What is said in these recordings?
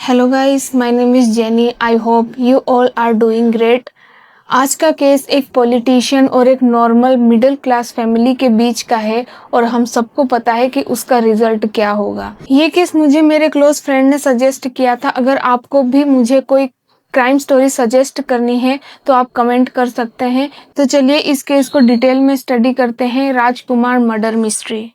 Hello guys, my name is Jenny. I hope you all are doing great. आज का case एक politician और एक नॉर्मल मिडिल क्लास फैमिली के बीच का है और हम सबको पता है कि उसका रिजल्ट क्या होगा। ये केस मुझे मेरे क्लोज फ्रेंड ने सजेस्ट किया था। अगर आपको भी मुझे कोई क्राइम स्टोरी सजेस्ट करनी है तो आप कमेंट कर सकते हैं। तो चलिए इस केस को डिटेल में स्टडी करते हैं। Rajkumar murder mystery.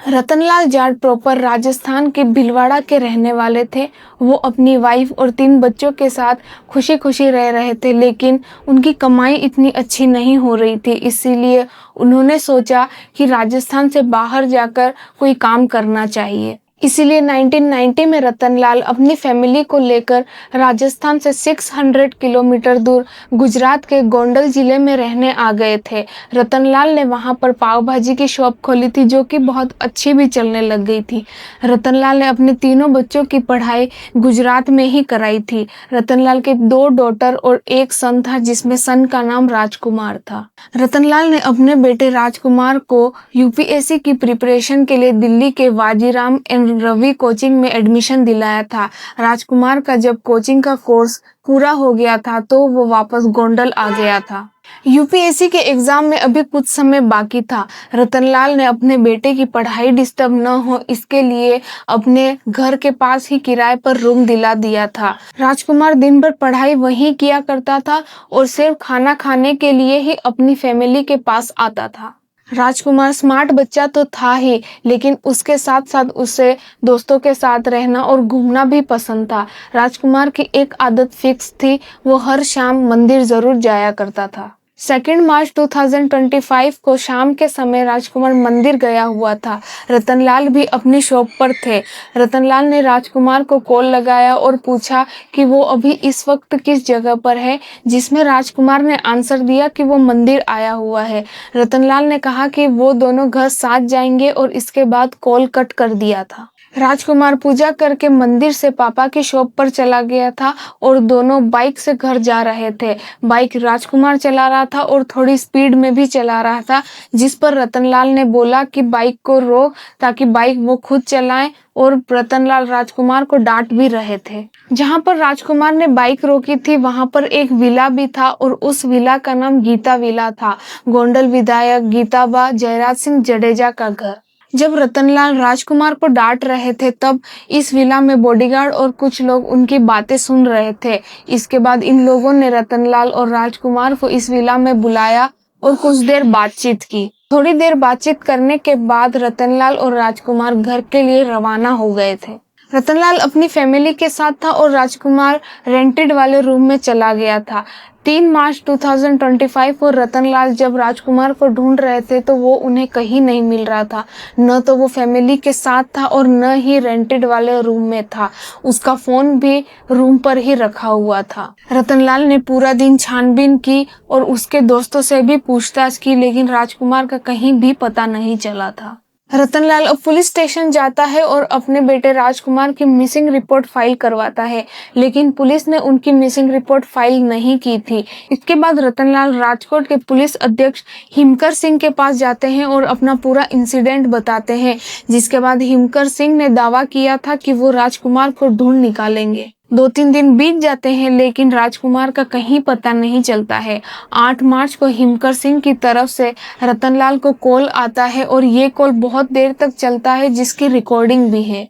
Ratanlal Jat proper Rajasthan के भीलवाड़ा के रहने वाले थे। वो अपनी वाइफ और 3 बच्चों के साथ खुशी खुशी रह रहे थे, लेकिन उनकी कमाई इतनी अच्छी नहीं हो रही थी। इसीलिए उन्होंने सोचा कि राजस्थान से बाहर जाकर कोई काम करना चाहिए। इसीलिए 1990 में रतनलाल अपनी फैमिली को लेकर राजस्थान से 600 किलोमीटर दूर गुजरात के गोंडल जिले में रहने आ गए थे। रतनलाल ने वहां पर पाव भाजी की शॉप खोली थी, जो कि बहुत अच्छी भी चलने लग गई थी। रतनलाल ने अपने तीनों बच्चों की पढ़ाई गुजरात में ही कराई थी। रतनलाल के 2 डॉटर और 1 सन था, जिसमें सन का नाम राजकुमार था। रतनलाल ने अपने बेटे राजकुमार को यूपीएससी की प्रिपरेशन के लिए दिल्ली के वाजीराम एंड रवि कोचिंग में एडमिशन दिलाया था। राजकुमार का जब कोचिंग का कोर्स पूरा हो गया था तो वो वापस गोंडल आ गया था। यूपीएससी के एग्जाम में अभी कुछ समय बाकी था। रतनलाल ने अपने बेटे की पढ़ाई डिस्टर्ब न हो, इसके लिए अपने घर के पास ही किराए पर रूम दिला दिया था। राजकुमार दिन भर पढ़ाई वहीं किया करता था और सिर्फ खाना खाने के लिए ही अपनी फैमिली के पास आता था। राजकुमार स्मार्ट बच्चा तो था ही, लेकिन उसके साथ साथ उसे दोस्तों के साथ रहना और घूमना भी पसंद था। राजकुमार की एक आदत फिक्स थी, वो हर शाम मंदिर जरूर जाया करता था। 2 मार्च 2025 को शाम के समय राजकुमार मंदिर गया हुआ था। रतनलाल भी अपनी शॉप पर थे। रतनलाल ने राजकुमार को कॉल लगाया और पूछा कि वो अभी इस वक्त किस जगह पर है, जिसमें राजकुमार ने आंसर दिया कि वो मंदिर आया हुआ है। रतनलाल ने कहा कि वो दोनों घर साथ जाएंगे और इसके बाद कॉल कट कर दिया था। राजकुमार पूजा करके मंदिर से पापा की शॉप पर चला गया था और दोनों बाइक से घर जा रहे थे। बाइक राजकुमार चला रहा था और थोड़ी स्पीड में भी चला रहा था, जिस पर रतनलाल ने बोला कि बाइक को रोक, ताकि बाइक वो खुद चलाएं, और रतनलाल राजकुमार को डांट भी रहे थे। जहां पर राजकुमार ने बाइक रोकी थी वहां पर एक विला भी था और उस विला का नाम गीता विला था, गोंडल विधायक गीताबा जयराज सिंह जडेजा का घर। जब रतनलाल राजकुमार को डांट रहे थे तब इस विला में बॉडीगार्ड और कुछ लोग उनकी बातें सुन रहे थे। इसके बाद इन लोगों ने रतनलाल और राजकुमार को इस विला में बुलाया और कुछ देर बातचीत की। थोड़ी देर बातचीत करने के बाद रतनलाल और राजकुमार घर के लिए रवाना हो गए थे। रतनलाल अपनी फैमिली के साथ था और राजकुमार रेंटेड वाले रूम में चला गया था। 3 मार्च 2025 को रतनलाल जब राजकुमार को ढूंढ रहे थे तो वो उन्हें कहीं नहीं मिल रहा था। न तो वो फैमिली के साथ था और न ही रेंटेड वाले रूम में था। उसका फोन भी रूम पर ही रखा हुआ था। रतनलाल ने पूरा दिन छानबीन की और उसके दोस्तों से भी पूछताछ की, लेकिन राजकुमार का कहीं भी पता नहीं चला था। रतनलाल अब पुलिस स्टेशन जाता है और अपने बेटे राजकुमार की मिसिंग रिपोर्ट फाइल करवाता है, लेकिन पुलिस ने उनकी मिसिंग रिपोर्ट फाइल नहीं की थी। इसके बाद रतनलाल राजकोट के पुलिस अध्यक्ष हिमकर सिंह के पास जाते हैं और अपना पूरा इंसिडेंट बताते हैं, जिसके बाद हिमकर सिंह ने दावा किया था कि वो राजकुमार को ढूंढ निकालेंगे। 2-3 दिन बीत जाते हैं, लेकिन राजकुमार का कहीं पता नहीं चलता है। 8 मार्च को हिमकर सिंह की तरफ से रतनलाल को कॉल आता है और ये कॉल बहुत देर तक चलता है, जिसकी रिकॉर्डिंग भी है।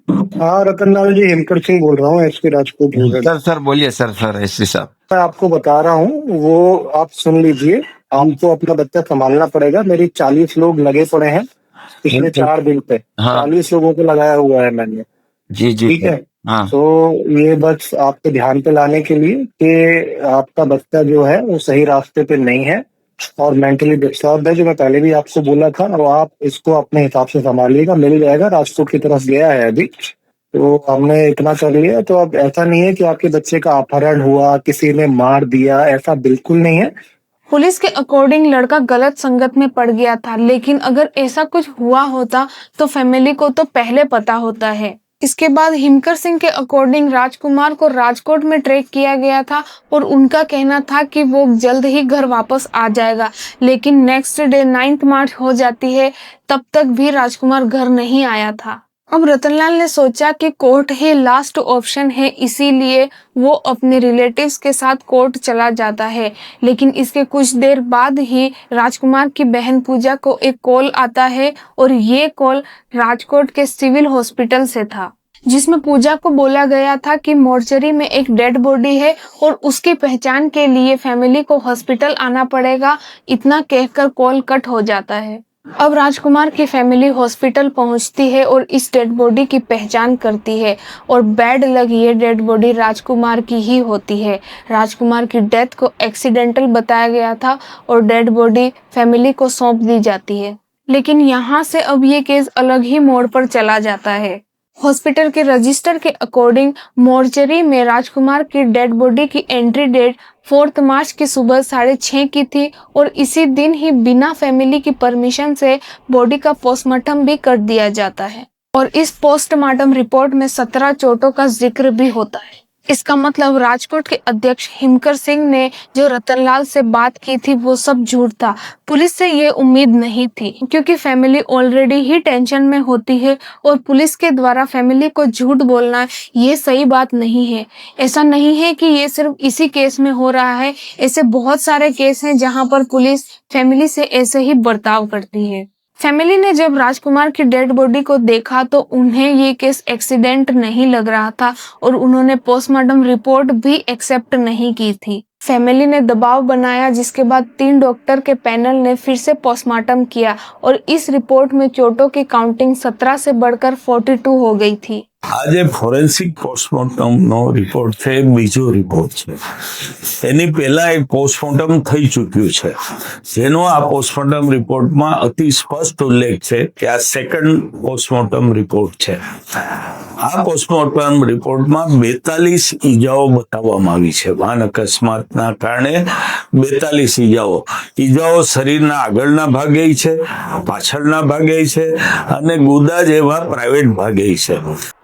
हाँ, रतनलाल जी, हिमकर सिंह बोल रहा हूँ, एसपी राजकोट। सर बोलिए सर एसपी साहब। मैं आपको बता रहा हूँ, वो आप सुन लीजिए। आपको अपना बच्चा संभालना पड़ेगा। मेरी 40 लोग लगे पड़े हैं पिछले 4 दिन पे। हाँ। 40 लोगों को लगाया हुआ है मैंने। जी ठीक है। हाँ। तो ये बस आपके ध्यान पे लाने के लिए कि आपका बच्चा जो है वो सही रास्ते पे नहीं है और मेंटली डिस्टर्ब है, जो मैं पहले भी आपको बोला था। और आप इसको अपने हिसाब से संभालिएगा। मिल जाएगा, राजकोट की तरफ गया है अभी। तो हमने इतना कर लिया। तो अब ऐसा नहीं है कि आपके बच्चे का अपहरण हुआ, किसी ने मार दिया, ऐसा बिल्कुल नहीं है। पुलिस के अकॉर्डिंग लड़का गलत संगत में पड़ गया था, लेकिन अगर ऐसा कुछ हुआ होता तो फैमिली को तो पहले पता होता है। इसके बाद हिमकर सिंह के अकॉर्डिंग राजकुमार को राजकोट में ट्रैक किया गया था और उनका कहना था कि वो जल्द ही घर वापस आ जाएगा, लेकिन नेक्स्ट डे 9 मार्च हो जाती है, तब तक भी राजकुमार घर नहीं आया था। अब रतनलाल ने सोचा कि कोर्ट ही लास्ट ऑप्शन है, इसीलिए वो अपने रिलेटिव्स के साथ कोर्ट चला जाता है। लेकिन इसके कुछ देर बाद ही राजकुमार की बहन पूजा को एक कॉल आता है और ये कॉल राजकोट के सिविल हॉस्पिटल से था, जिसमें पूजा को बोला गया था कि मोर्चरी में एक डेड बॉडी है और उसकी पहचान के लिए फैमिली को हॉस्पिटल आना पड़ेगा। इतना कहकर कॉल कट हो जाता है। अब राजकुमार की फैमिली हॉस्पिटल पहुंचती है और इस डेड बॉडी की पहचान करती है और बैड लग ये डेड बॉडी राजकुमार की ही होती है। राजकुमार की डेथ को एक्सीडेंटल बताया गया था और डेड बॉडी फैमिली को सौंप दी जाती है। लेकिन यहाँ से अब ये केस अलग ही मोड़ पर चला जाता है। हॉस्पिटल के रजिस्टर के अकॉर्डिंग मोर्चरी में राजकुमार की डेड बॉडी की एंट्री डेट 4 मार्च की सुबह 6:30 की थी और इसी दिन ही बिना फैमिली की परमिशन से बॉडी का पोस्टमार्टम भी कर दिया जाता है और इस पोस्टमार्टम रिपोर्ट में 17 चोटों का जिक्र भी होता है। इसका मतलब राजकोट के अध्यक्ष हिमकर सिंह ने जो रतनलाल से बात की थी वो सब झूठ था। पुलिस से ये उम्मीद नहीं थी, क्योंकि फैमिली ऑलरेडी ही टेंशन में होती है और पुलिस के द्वारा फैमिली को झूठ बोलना ये सही बात नहीं है। ऐसा नहीं है कि ये सिर्फ इसी केस में हो रहा है, ऐसे बहुत सारे केस हैं जहाँ पर पुलिस फैमिली से ऐसे ही बर्ताव करती है। फैमिली ने जब राजकुमार की डेड बॉडी को देखा तो उन्हें ये केस एक्सीडेंट नहीं लग रहा था और उन्होंने पोस्टमार्टम रिपोर्ट भी एक्सेप्ट नहीं की थी। फैमिली ने दबाव बनाया, जिसके बाद 3 डॉक्टर के पैनल ने फिर से पोस्टमार्टम किया और इस रिपोर्ट में चोटों की काउंटिंग 17 से बढ़कर 42 हो गई थी। આજે ફોરેન્સિક પોસ્ટમોર્ટમનો રિપોર્ટ છે, બીજો રિપોર્ટ છે। એની પહેલા એક પોસ્ટમોર્ટમ થઈ ચૂક્યું છે, જેનો આ પોસ્ટમોર્ટમ રિપોર્ટમાં અતિ સ્પષ્ટ ઉલ્લેખ છે કે આ સેકન્ડ પોસ્ટમોર્ટમ રિપોર્ટ છે। આ પોસ્ટમોર્ટમ રિપોર્ટમાં 42 ઈજાઓ બતાવવામાં આવી છે। વાહન અકસ્માતના કારણે 42 ઈજાઓ શરીરના આગળના ભાગે છે, પાછળના ભાગે છે અને ગુદા જેવા પ્રાઇવેટ ભાગે છે।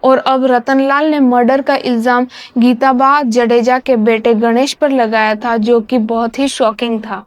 और अब रतनलाल ने मर्डर का इल्जाम गीताबा जडेजा के बेटे गणेश पर लगाया था, जो कि बहुत ही शॉकिंग था।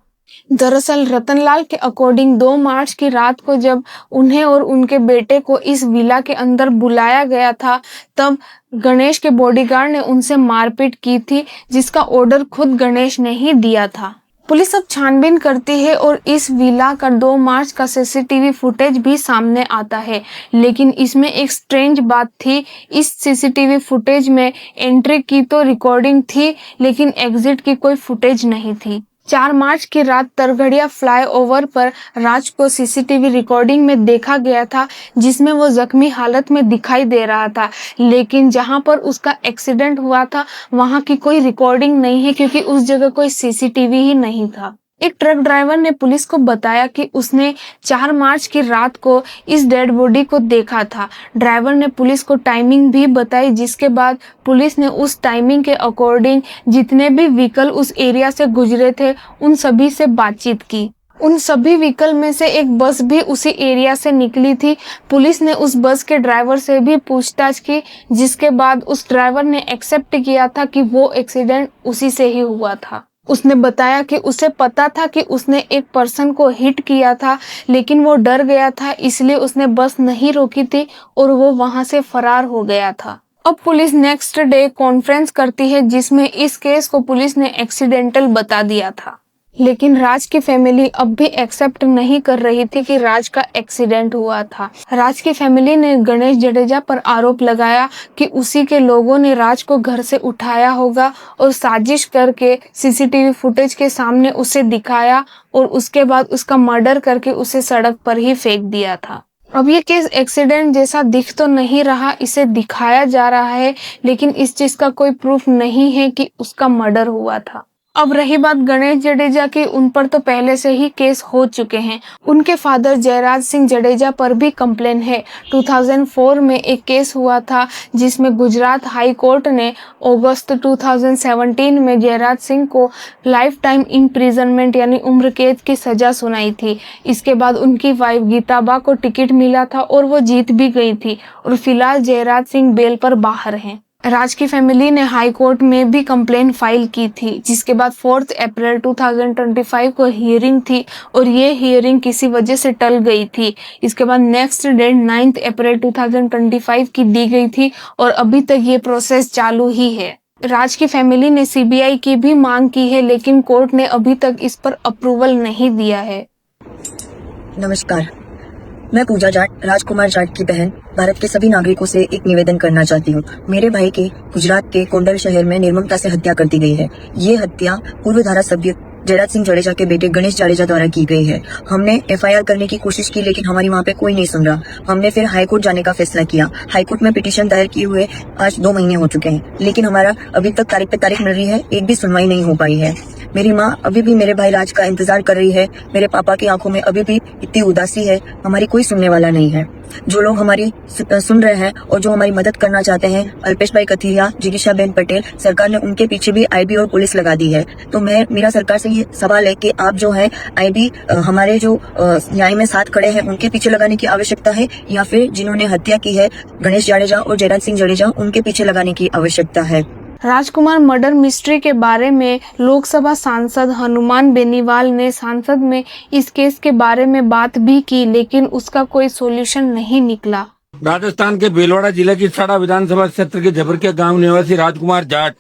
दरअसल रतनलाल के अकॉर्डिंग 2 मार्च की रात को जब उन्हें और उनके बेटे को इस विला के अंदर बुलाया गया था, तब गणेश के बॉडीगार्ड ने उनसे मारपीट की थी, जिसका ऑर्डर खुद गणेश ने ही दिया था। पुलिस अब छानबीन करती है और इस विला का 2 मार्च का सीसीटीवी फुटेज भी सामने आता है, लेकिन इसमें एक स्ट्रेंज बात थी। इस सीसीटीवी फुटेज में एंट्री की तो रिकॉर्डिंग थी, लेकिन एग्जिट की कोई फुटेज नहीं थी। 4 मार्च की रात तरगड़िया फ्लाईओवर पर राज को सीसीटीवी रिकॉर्डिंग में देखा गया था, जिसमें वो जख्मी हालत में दिखाई दे रहा था, लेकिन जहां पर उसका एक्सीडेंट हुआ था वहां की कोई रिकॉर्डिंग नहीं है, क्योंकि उस जगह कोई सीसीटीवी ही नहीं था। एक ट्रक ड्राइवर ने पुलिस को बताया कि उसने 4 मार्च की रात को इस डेड बॉडी को देखा था। ड्राइवर ने पुलिस को टाइमिंग भी बताई, जिसके बाद पुलिस ने उस टाइमिंग के अकॉर्डिंग जितने भी व्हीकल उस एरिया से गुजरे थे उन सभी से बातचीत की। उन सभी व्हीकल में से एक बस भी उसी एरिया से निकली थी। पुलिस ने उस बस के ड्राइवर से भी पूछताछ की, जिसके बाद उस ड्राइवर ने एक्सेप्ट किया था कि वो एक्सीडेंट उसी से ही हुआ था। उसने बताया कि उसे पता था कि उसने एक पर्सन को हिट किया था, लेकिन वो डर गया था, इसलिए उसने बस नहीं रोकी थी और वो वहां से फरार हो गया था। अब पुलिस नेक्स्ट डे कॉन्फ्रेंस करती है, जिसमें इस केस को पुलिस ने एक्सीडेंटल बता दिया था। लेकिन राज की फैमिली अब भी एक्सेप्ट नहीं कर रही थी कि राज का एक्सीडेंट हुआ था। राज की फैमिली ने गणेश जडेजा पर आरोप लगाया कि उसी के लोगों ने राज को घर से उठाया होगा और साजिश करके सीसीटीवी फुटेज के सामने उसे दिखाया और उसके बाद उसका मर्डर करके उसे सड़क पर ही फेंक दिया था। अब ये केस एक्सीडेंट जैसा दिख तो नहीं रहा, इसे दिखाया जा रहा है, लेकिन इस चीज का कोई प्रूफ नहीं है कि उसका मर्डर हुआ था। अब रही बात गणेश जडेजा की, उन पर तो पहले से ही केस हो चुके हैं। उनके फादर जयराज सिंह जडेजा पर भी कंप्लेन है। 2004 में एक केस हुआ था जिसमें गुजरात हाई कोर्ट ने अगस्त 2017 में जयराज सिंह को लाइफ टाइम इम्प्रिजनमेंट यानी उम्र कैद की सजा सुनाई थी। इसके बाद उनकी वाइफ गीताबा को टिकट मिला था और वो जीत भी गई थी और फिलहाल जयराज सिंह बेल पर बाहर हैं। राज की फैमिली ने हाई कोर्ट में भी कंप्लेन फाइल की थी, जिसके बाद 4 अप्रैल 2025 को हियरिंग थी और ये हियरिंग किसी वजह से टल गई थी। इसके बाद नेक्स्ट डेट 9 अप्रैल 2025 की दी गई थी और अभी तक ये प्रोसेस चालू ही है। राज की फैमिली ने सीबीआई की भी मांग की है, लेकिन कोर्ट ने अभी तक इस पर अप्रूवल नहीं दिया है। नमस्कार, मैं पूजा जाट, राजकुमार जाट की बहन, भारत के सभी नागरिकों से एक निवेदन करना चाहती हूँ। मेरे भाई की गुजरात के कोंडल शहर में निर्ममता से हत्या कर दी गई है। ये हत्या पूर्व धारासभ्य जयराज सिंह जडेजा के बेटे गणेश जडेजा द्वारा की गई है। हमने एफआईआर करने की कोशिश की, लेकिन हमारी वहाँ पे कोई नहीं सुन रहा। हमने फिर हाईकोर्ट जाने का फैसला किया। हाईकोर्ट में पिटीशन दायर किए हुए आज 2 महीने हो चुके हैं, लेकिन हमारा अभी तक तारीख पे तारीख मिल रही है, एक भी सुनवाई नहीं हो पाई है। मेरी माँ अभी भी मेरे भाई राज का इंतजार कर रही है। मेरे पापा की आंखों में अभी भी इतनी उदासी है। हमारी कोई सुनने वाला नहीं है। जो लोग हमारी सुन रहे हैं और जो हमारी मदद करना चाहते हैं, अल्पेश भाई कथिरिया, जिगिशा बेन पटेल, सरकार ने उनके पीछे भी आईबी और पुलिस लगा दी है। तो मेरा सरकार से ये सवाल है कि आप जो है आईबी हमारे जो न्याय में साथ खड़े हैं उनके पीछे लगाने की आवश्यकता है, या फिर जिन्होंने हत्या की है गणेश जडेजा और जयराज सिंह जडेजा उनके पीछे लगाने की आवश्यकता है। राजकुमार मर्डर मिस्ट्री के बारे में लोकसभा सांसद हनुमान बेनीवाल ने संसद में इस केस के बारे में बात भी की, लेकिन उसका कोई सॉल्यूशन नहीं निकला। राजस्थान के भीलवाड़ा जिले की सड़ा विधानसभा क्षेत्र के झबरकिया गांव निवासी राजकुमार जाट,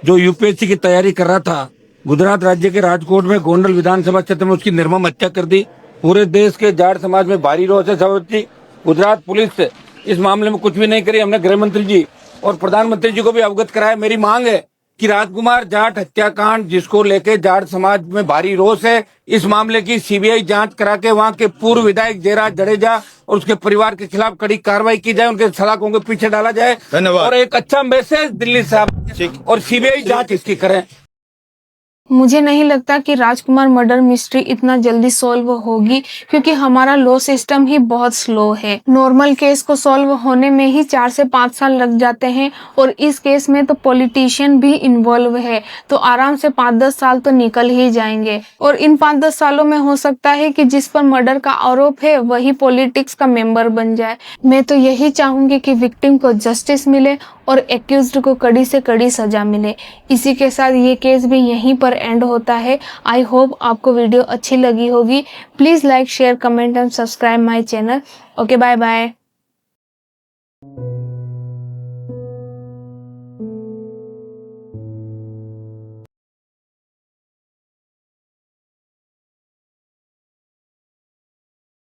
जो यूपीएससी की तैयारी कर रहा था, गुजरात राज्य के राजकोट में गोंडल विधानसभा क्षेत्र में उसकी निर्मम हत्या कर दी। पूरे देश के जाट समाज में भारी रोष है। गुजरात पुलिस इस मामले में कुछ भी नहीं करी। हमने गृह मंत्री जी और प्रधानमंत्री जी को भी अवगत कराया। मेरी मांग है कि राजकुमार जाट हत्याकांड, जिसको लेके जाट समाज में भारी रोष है, इस मामले की सीबीआई जांच करा के वहां के पूर्व विधायक जयराज जडेजा और उसके परिवार के खिलाफ कड़ी कार्रवाई की जाए, उनके सलाखों के पीछे डाला जाए और एक अच्छा मैसेज दिल्ली साहब और सीबीआई जांच इसकी करें। मुझे नहीं लगता कि राजकुमार मर्डर मिस्ट्री इतना जल्दी सॉल्व होगी, क्योंकि हमारा लॉ सिस्टम ही बहुत स्लो है। नॉर्मल केस को सॉल्व होने में ही 4 से 5 साल लग जाते हैं और इस केस में तो पॉलिटिशियन भी इन्वॉल्व है, तो आराम से 5-10 साल तो निकल ही जाएंगे। और इन 5-10 सालों में हो सकता है कि जिस पर मर्डर का आरोप है वही पॉलिटिक्स का मेंबर बन जाए। मैं तो यही चाहूंगी कि विक्टिम को जस्टिस मिले और एक्यूज्ड को कड़ी से कड़ी सजा मिले। इसी के साथ ये केस भी यहीं पर एंड होता है। आई होप आपको वीडियो अच्छी लगी होगी। Please like, share, comment and subscribe my channel. Okay, bye bye.